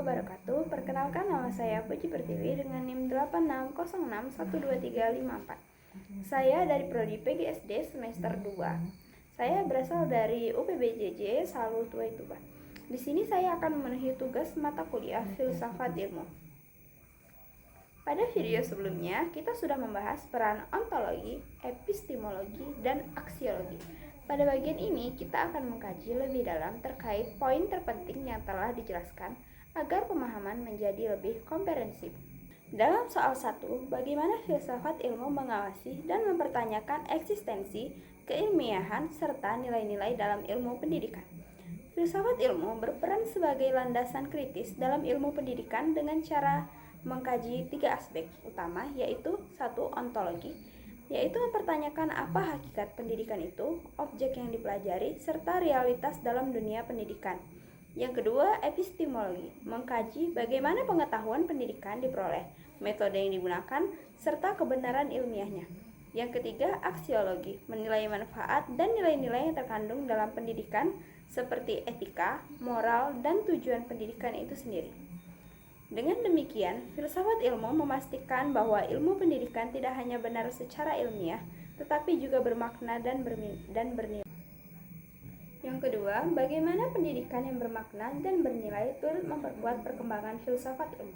wabarakatuh. Perkenalkan, nama saya Puji Pertiwi dengan NIM 8606123554. Saya dari Prodi PGSD semester 2. Saya berasal dari UPBJJ Salu Tuai Tuba. Di sini saya akan memenuhi tugas mata kuliah Filsafat Ilmu. Pada video sebelumnya, kita sudah membahas peran ontologi, epistemologi, dan aksiologi. Pada bagian ini, kita akan mengkaji lebih dalam terkait poin terpenting yang telah dijelaskan agar pemahaman menjadi lebih komprehensif. Dalam soal 1, bagaimana filsafat ilmu mengawasi dan mempertanyakan eksistensi, keilmiahan, serta nilai-nilai dalam ilmu pendidikan. Filsafat ilmu berperan sebagai landasan kritis dalam ilmu pendidikan dengan cara mengkaji 3 aspek utama, yaitu 1. Ontologi, yaitu mempertanyakan apa hakikat pendidikan itu, objek yang dipelajari, serta realitas dalam dunia pendidikan. Yang kedua, epistemologi, mengkaji bagaimana pengetahuan pendidikan diperoleh, metode yang digunakan, serta kebenaran ilmiahnya. Yang ketiga, aksiologi, menilai manfaat dan nilai-nilai yang terkandung dalam pendidikan seperti etika, moral, dan tujuan pendidikan itu sendiri. Dengan demikian, filsafat ilmu memastikan bahwa ilmu pendidikan tidak hanya benar secara ilmiah, tetapi juga bermakna dan bernilai. Yang kedua, bagaimana pendidikan yang bermakna dan bernilai turut memperkuat perkembangan filsafat ilmu.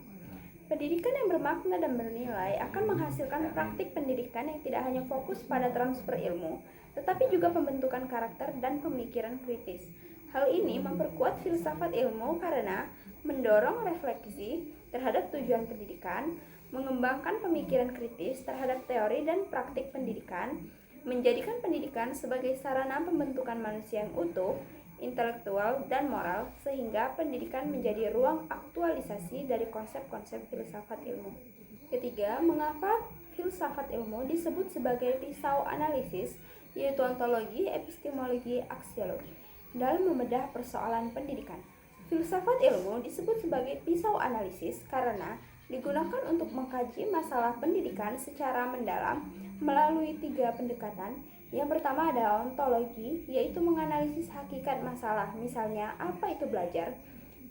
Pendidikan yang bermakna dan bernilai akan menghasilkan praktik pendidikan yang tidak hanya fokus pada transfer ilmu, tetapi juga pembentukan karakter dan pemikiran kritis. Hal ini memperkuat filsafat ilmu karena mendorong refleksi terhadap tujuan pendidikan, mengembangkan pemikiran kritis terhadap teori dan praktik pendidikan, menjadikan pendidikan sebagai sarana pembentukan manusia yang utuh, intelektual, dan moral, sehingga pendidikan menjadi ruang aktualisasi dari konsep-konsep filsafat ilmu. Ketiga, mengapa filsafat ilmu disebut sebagai pisau analisis, yaitu ontologi, epistemologi, aksiologi, dalam membedah persoalan pendidikan. Filsafat ilmu disebut sebagai pisau analisis karena digunakan untuk mengkaji masalah pendidikan secara mendalam melalui 3 pendekatan. Yang pertama adalah ontologi, yaitu menganalisis hakikat masalah, misalnya apa itu belajar.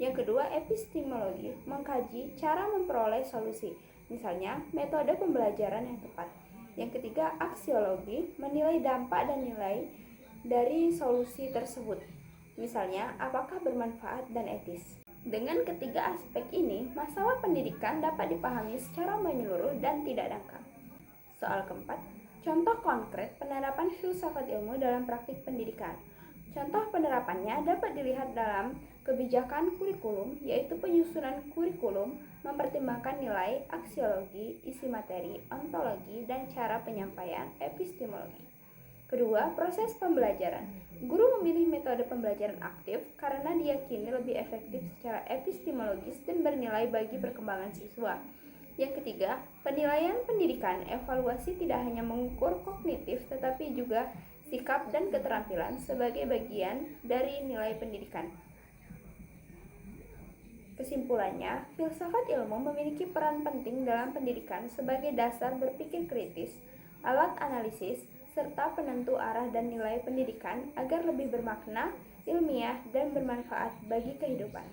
Yang kedua, epistemologi, mengkaji cara memperoleh solusi, misalnya metode pembelajaran yang tepat. Yang ketiga, aksiologi, menilai dampak dan nilai dari solusi tersebut, misalnya apakah bermanfaat dan etis. Dengan ketiga aspek ini, masalah pendidikan dapat dipahami secara menyeluruh dan tidak dangkal. Soal keempat, contoh konkret penerapan filsafat ilmu dalam praktik pendidikan. Contoh penerapannya dapat dilihat dalam kebijakan kurikulum, yaitu penyusunan kurikulum, mempertimbangkan nilai, aksiologi, isi materi, ontologi, dan cara penyampaian, epistemologi. Kedua, proses pembelajaran. Guru memilih metode pembelajaran aktif karena diyakini lebih efektif secara epistemologis dan bernilai bagi perkembangan siswa. Yang ketiga, penilaian pendidikan. Evaluasi tidak hanya mengukur kognitif tetapi juga sikap dan keterampilan sebagai bagian dari nilai pendidikan. Kesimpulannya, filsafat ilmu memiliki peran penting dalam pendidikan sebagai dasar berpikir kritis, alat analisis, serta penentu arah dan nilai pendidikan agar lebih bermakna, ilmiah, dan bermanfaat bagi kehidupan.